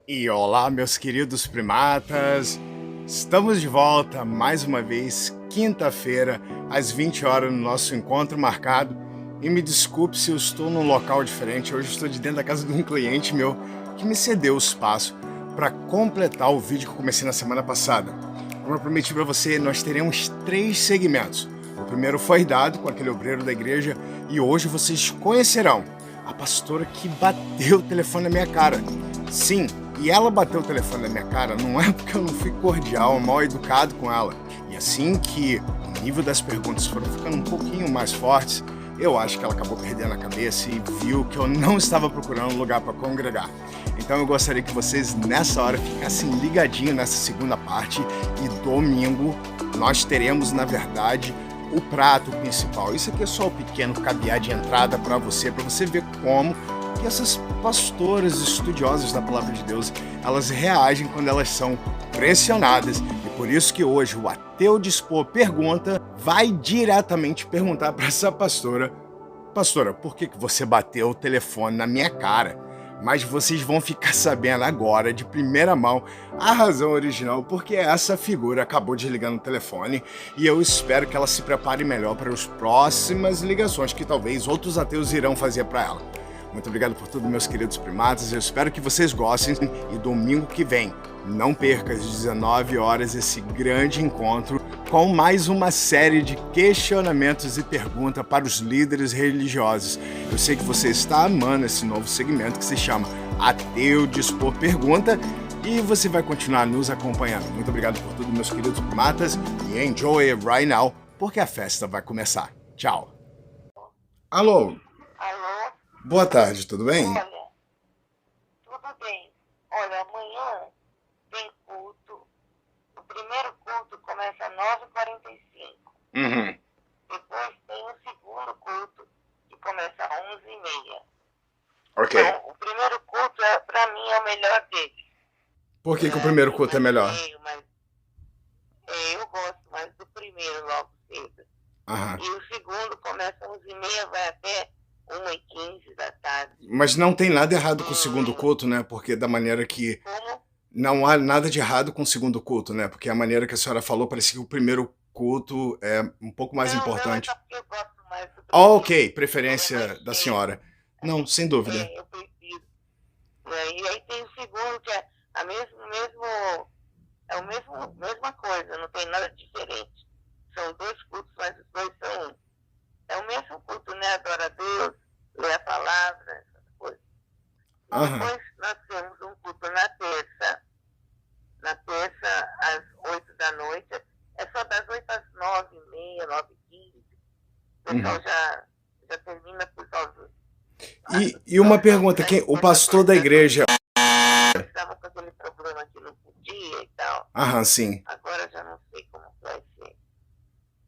E olá, meus queridos primatas! Estamos de volta mais uma vez, quinta-feira, às 20 horas, no nosso encontro marcado. E me desculpe se eu estou num local diferente, hoje eu estou de dentro da casa de um cliente meu que me cedeu o espaço para completar o vídeo que eu comecei na semana passada. Como eu prometi para você, nós teremos 3 segmentos. O primeiro foi dado com aquele obreiro da igreja e hoje vocês conhecerão a pastora que bateu o telefone na minha cara. Sim, e ela bateu o telefone na minha cara não é porque eu não fui cordial, mal educado com ela. E assim que o nível das perguntas foram ficando um pouquinho mais fortes, eu acho que ela acabou perdendo a cabeça e viu que eu não estava procurando um lugar para congregar. Então eu gostaria que vocês nessa hora ficassem ligadinhos nessa segunda parte e domingo nós teremos, na verdade, o prato principal. Isso aqui é só o pequeno caviar de entrada para você ver como que essas pastoras estudiosas da palavra de Deus, elas reagem quando elas são pressionadas. E por isso que hoje o Ateu Dispor Pergunta vai diretamente perguntar para essa pastora: Pastora, por que você bateu o telefone na minha cara? Mas vocês vão ficar sabendo agora, de primeira mão, a razão original porque essa figura acabou desligando o telefone e eu espero que ela se prepare melhor para as próximas ligações que talvez outros ateus irão fazer para ela. Muito obrigado por tudo, meus queridos primatas. Eu espero que vocês gostem e domingo que vem, não perca às 19 horas esse grande encontro com mais uma série de questionamentos e perguntas para os líderes religiosos. Eu sei que você está amando esse novo segmento que se chama Ateu Dispor Pergunta e você vai continuar nos acompanhando. Muito obrigado por tudo, meus queridos primatas, e enjoy it right now, porque a festa vai começar. Tchau. Alô, Alô? boa tarde, tudo bem? Olha, tudo bem. Olha, amanhã tem culto. O primeiro culto começa às 9h45. Uhum. Depois tem o segundo culto, que começa às 11h30. Ok. Então, o primeiro culto, para mim, é o melhor deles. Por que o primeiro culto é melhor? Eu gosto mais do primeiro, logo cedo. Aham. E o segundo começa às 11h30, vai até 1h15 da tarde. Mas não tem nada errado com o segundo culto, né? Porque da maneira que Como? não há nada de errado com o segundo culto, né? Porque a maneira que a senhora falou parecia que o primeiro culto é um pouco mais importante. Não, é só porque eu gosto mais do Ah, primeiro. ok, preferência da senhora. Não, sem dúvida. Eu prefiro. E aí tem o segundo, que é a mesma coisa, não tem nada diferente. São 2 cultos, mas os 2 são um. É o mesmo culto, né? Adora a Deus, lê a palavra, essas coisas. Aham. Depois nós temos um culto na terça. Na terça, às 8 da noite. É só das 8 às 9h30, 9h15. O pessoal já termina por causa. E uma pergunta, o pastor da igreja... Estava com aquele problema que não podia e tal. Aham, sim. Agora já não sei como vai ser.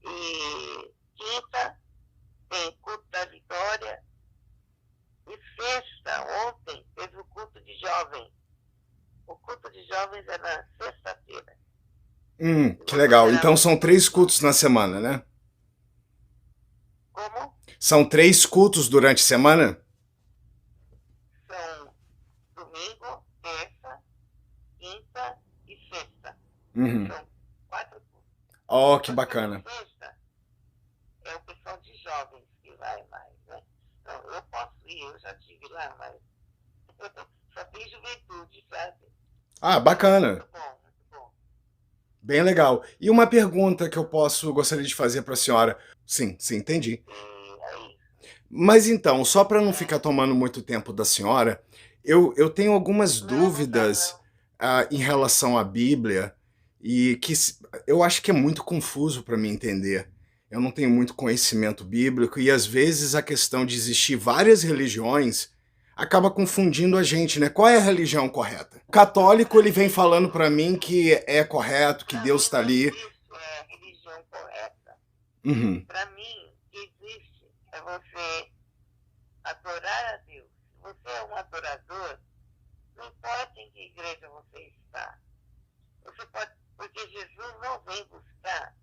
E quinta tem culto da vitória. E sexta, ontem, teve o culto de jovens. O culto de jovens é na sexta-feira. Que legal. Então são 3 cultos na semana, né? Como? São 3 cultos durante a semana? São domingo, terça, quinta e sexta. Uhum. São 4 cultos. Oh, que bacana. Sexta é o pessoal de jovens que vai mais, né? Então, eu posso ir, eu já estive lá, mas só tem juventude, sabe? Ah, bacana. Muito bom, muito bom. Bem legal. E uma pergunta que eu gostaria de fazer para a senhora. Sim, entendi. E aí, Mas então, só para não ficar tomando muito tempo da senhora, eu tenho algumas dúvidas em relação à Bíblia e que eu acho que é muito confuso para mim entender. Eu não tenho muito conhecimento bíblico e às vezes a questão de existir várias religiões acaba confundindo a gente, né? Qual é a religião correta? O católico, ele vem falando para mim que é correto, que Deus está ali. Isso é a religião correta. Uhum. Para mim, o que existe é você adorar a Deus. Se você é um adorador, não importa em que igreja você está. Você pode, porque Jesus não vem buscar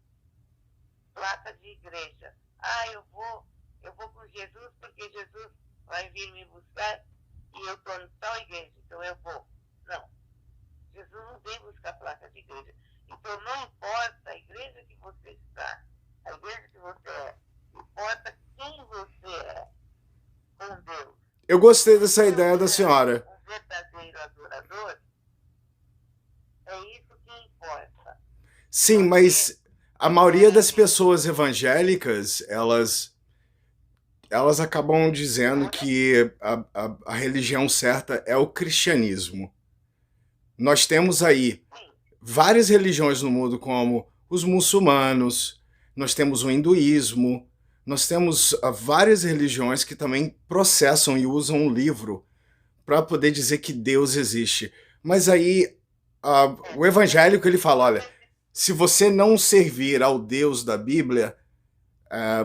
placa de igreja. Eu vou com Jesus porque Jesus vai vir me buscar e eu estou em tal igreja, então eu vou. Não. de igreja. Então não importa a igreja que você está, a igreja que você é, importa quem você é com Deus. Eu gostei dessa Se ideia da você é senhora. um verdadeiro adorador, é isso que importa. Sim, Você mas a maioria adora a das Deus. pessoas evangélicas, elas acabam dizendo que a religião certa é o cristianismo. Nós temos aí Sim, várias religiões no mundo, como os muçulmanos, nós temos o hinduísmo, nós temos várias religiões que também processam e usam um livro para poder dizer que Deus existe. Mas aí o evangélico ele fala, olha, se você não servir ao Deus da Bíblia,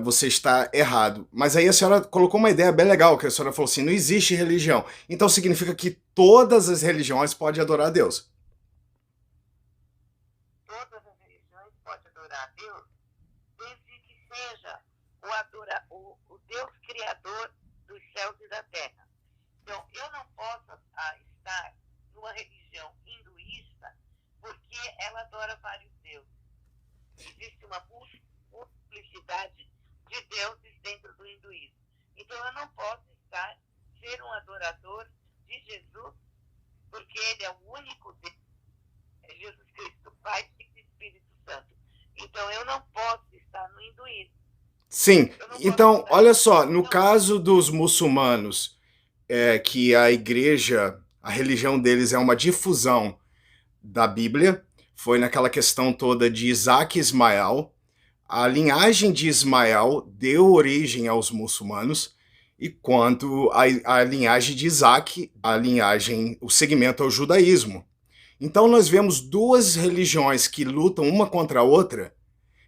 você está errado. Mas aí a senhora colocou uma ideia bem legal, que a senhora falou assim, não existe religião. Então significa que todas as religiões podem adorar a Deus. todas as religiões podem adorar a Deus, desde que seja o Deus criador dos céus e da terra. Então, eu não posso estar numa religião hinduísta porque ela adora vários deuses. Existe uma multiplicidade de deuses dentro do hinduísmo. Então, eu não posso ser um adorador de Jesus, porque ele é o único Deus, é Jesus Cristo, Pai e Espírito Santo. Então, eu não posso estar no hinduísmo. Sim, Eu não posso então, estar olha no só, no Não, caso dos muçulmanos, que a igreja, a religião deles é uma difusão da Bíblia, foi naquela questão toda de Isaac e Ismael. A linhagem de Ismael deu origem aos muçulmanos, e quanto à linhagem de Isaac, o segmento ao judaísmo. Então nós vemos duas religiões que lutam uma contra a outra,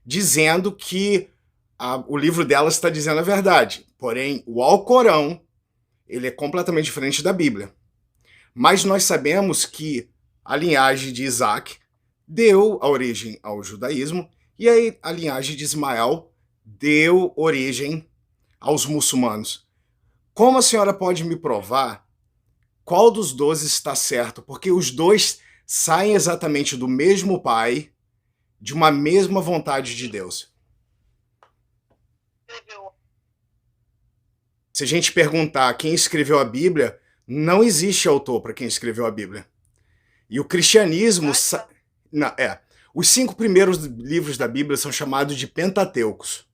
dizendo que o livro delas está dizendo a verdade. Porém, o Alcorão, ele é completamente diferente da Bíblia. Mas nós sabemos que a linhagem de Isaac deu a origem ao judaísmo e aí a linhagem de Ismael deu origem aos muçulmanos. Como a senhora pode me provar qual dos dois está certo? Porque os dois saem exatamente do mesmo pai, de uma mesma vontade de Deus. escreveu. Se a gente perguntar quem escreveu a Bíblia, não existe autor para quem escreveu a Bíblia. E o cristianismo. Os 5 primeiros livros da Bíblia são chamados de Pentateucos.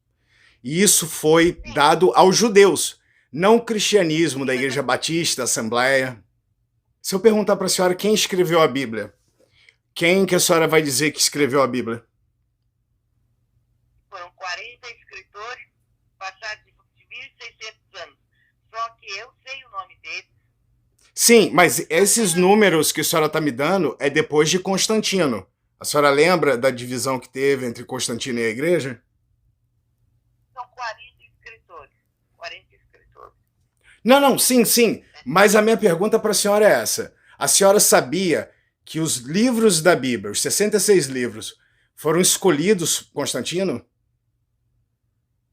E isso foi dado aos judeus, não o cristianismo da Igreja Batista, Assembleia. Se eu perguntar para a senhora quem escreveu a Bíblia, quem que a senhora vai dizer que escreveu a Bíblia? Foram 40 escritores, passados de 1.600 anos. Só que eu sei o nome deles. Sim, mas esses números que a senhora está me dando é depois de Constantino. A senhora lembra da divisão que teve entre Constantino e a igreja? São 40 escritores. 40 escritores. Não, sim. Mas a minha pergunta para a senhora é essa. A senhora sabia que os livros da Bíblia, os 66 livros, foram escolhidos por Constantino?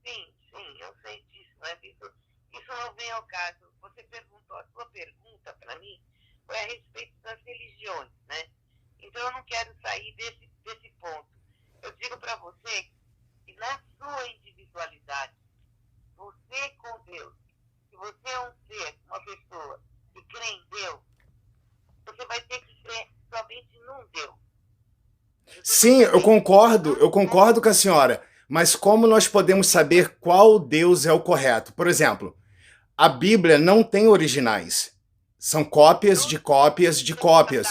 Sim, eu sei disso. Mas isso não vem ao caso. Você perguntou, a sua pergunta para mim foi a respeito das religiões, né? Então eu não quero sair desse ponto. Eu digo para você que na sua individualidade, você com Deus, se você é um ser, uma pessoa que crê em Deus, você vai ter que crer somente num Deus. Sim, eu concordo com a senhora. Mas como nós podemos saber qual Deus é o correto? Por exemplo, a Bíblia não tem originais. São cópias de cópias de cópias.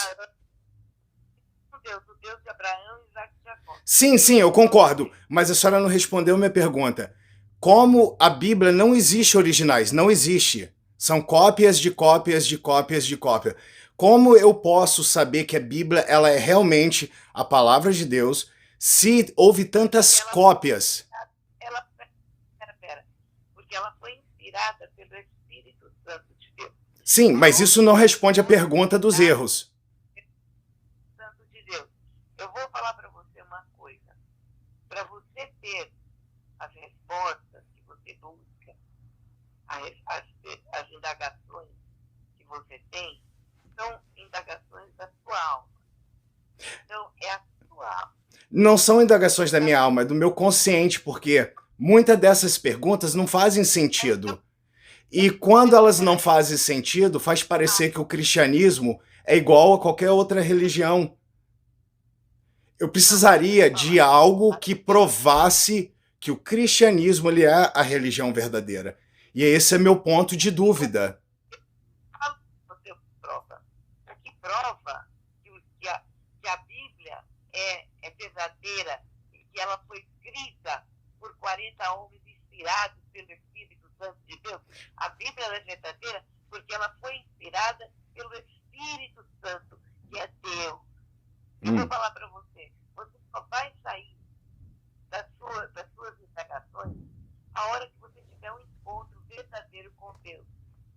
O Deus de Abraão, Isaac e Jacó. Sim, eu concordo. Mas a senhora não respondeu minha pergunta. Como a Bíblia não existe originais? Não existe. São cópias de cópias de cópias de cópia. Como eu posso saber que a Bíblia ela é realmente a palavra de Deus se houve tantas cópias? Pera. Porque ela foi inspirada pelo Espírito Santo de Deus. Sim, mas isso não responde à pergunta dos erros. Santo de Deus. Eu vou falar para você uma coisa. Para você ter as respostas que você busca, as indagações que você tem, são indagações da sua alma. Então, é a Não são indagações da minha alma, é do meu consciente, porque muitas dessas perguntas não fazem sentido. E quando elas não fazem sentido, faz parecer que o cristianismo é igual a qualquer outra religião. Eu precisaria de algo que provasse que o cristianismo ele é a religião verdadeira. E esse é meu ponto de dúvida. Você prova. O que prova que a Bíblia é verdadeira e que ela foi escrita por 40 homens inspirados pelo Espírito Santo de Deus. A Bíblia é verdadeira porque ela foi inspirada pelo Espírito Santo, que é Deus. Eu vou falar para você, você só vai sair das suas indagações a hora que você tiver um encontro verdadeiro com Deus.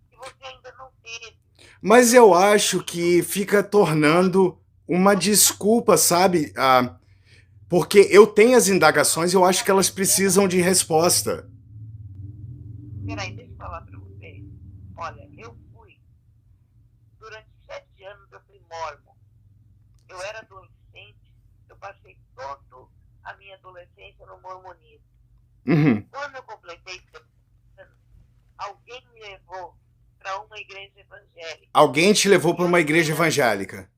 Que você ainda não teve. Mas eu acho que fica tornando uma desculpa, sabe? Porque eu tenho as indagações e eu acho que elas precisam de resposta. Peraí, deixa eu falar para vocês. Olha, eu fui, durante 7 anos eu fui mormon. Eu era adolescente, eu passei toda a minha adolescência no mormonismo. Quando eu completei 7 anos, alguém me levou para uma igreja evangélica. Alguém te levou para uma igreja evangélica?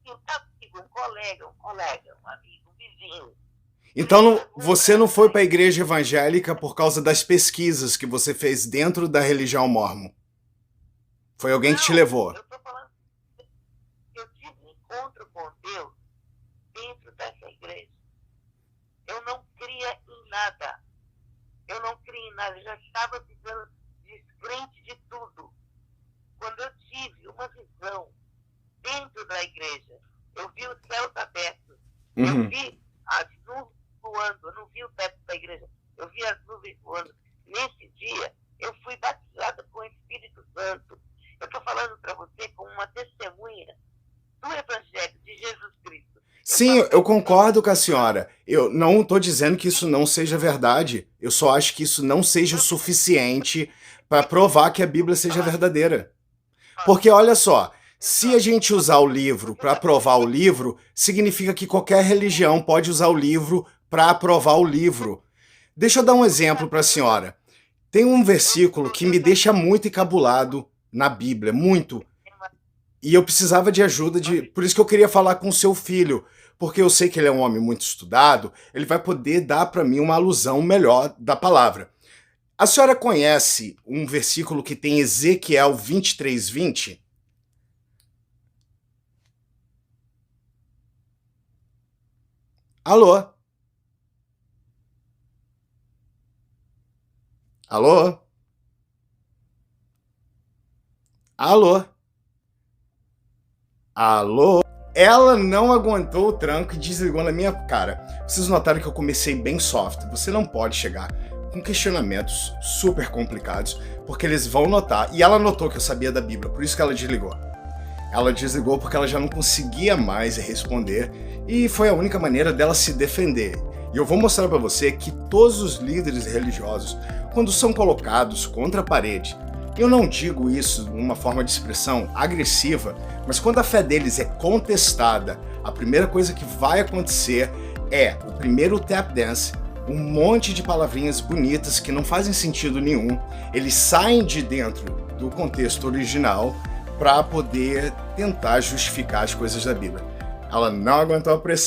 Um amigo, um colega, um amigo, um vizinho. Então você não foi para a igreja evangélica por causa das pesquisas que você fez dentro da religião mórmon? Foi alguém que te levou? Eu estou falando que eu tive um encontro com Deus dentro dessa igreja. Eu não cria em nada. Eu não cria em nada. Eu já estava ficando descrente de tudo. Quando eu tive uma visão dentro da igreja, eu vi os céus abertos. Eu vi as nuvens voando. Eu não vi o teto da igreja. Eu vi as nuvens voando. Nesse dia, eu fui batizada com o Espírito Santo. Eu estou falando para você como uma testemunha do Evangelho de Jesus Cristo. Sim, eu concordo com a senhora. Eu não estou dizendo que isso não seja verdade. Eu só acho que isso não seja o suficiente para provar que a Bíblia seja verdadeira. Porque olha só, se a gente usar o livro para aprovar o livro, significa que qualquer religião pode usar o livro para aprovar o livro. Deixa eu dar um exemplo para a senhora. Tem um versículo que me deixa muito encabulado na Bíblia, muito. E eu precisava de ajuda, por isso que eu queria falar com o seu filho, porque eu sei que ele é um homem muito estudado, ele vai poder dar para mim uma alusão melhor da palavra. A senhora conhece um versículo que tem Ezequiel 23:20? Alô? Alô? Alô? Alô? Ela não aguentou o tranco e desligou na minha cara. Vocês notaram que eu comecei bem soft. Você não pode chegar com questionamentos super complicados, porque eles vão notar. E ela notou que eu sabia da Bíblia, por isso que ela desligou. Ela desligou porque ela já não conseguia mais responder e foi a única maneira dela se defender. E eu vou mostrar para você que todos os líderes religiosos, quando são colocados contra a parede, eu não digo isso de uma forma de expressão agressiva, mas quando a fé deles é contestada, a primeira coisa que vai acontecer é o primeiro tap dance, um monte de palavrinhas bonitas que não fazem sentido nenhum. Eles saem de dentro do contexto original para poder tentar justificar as coisas da Bíblia. Ela não aguentou a pressão.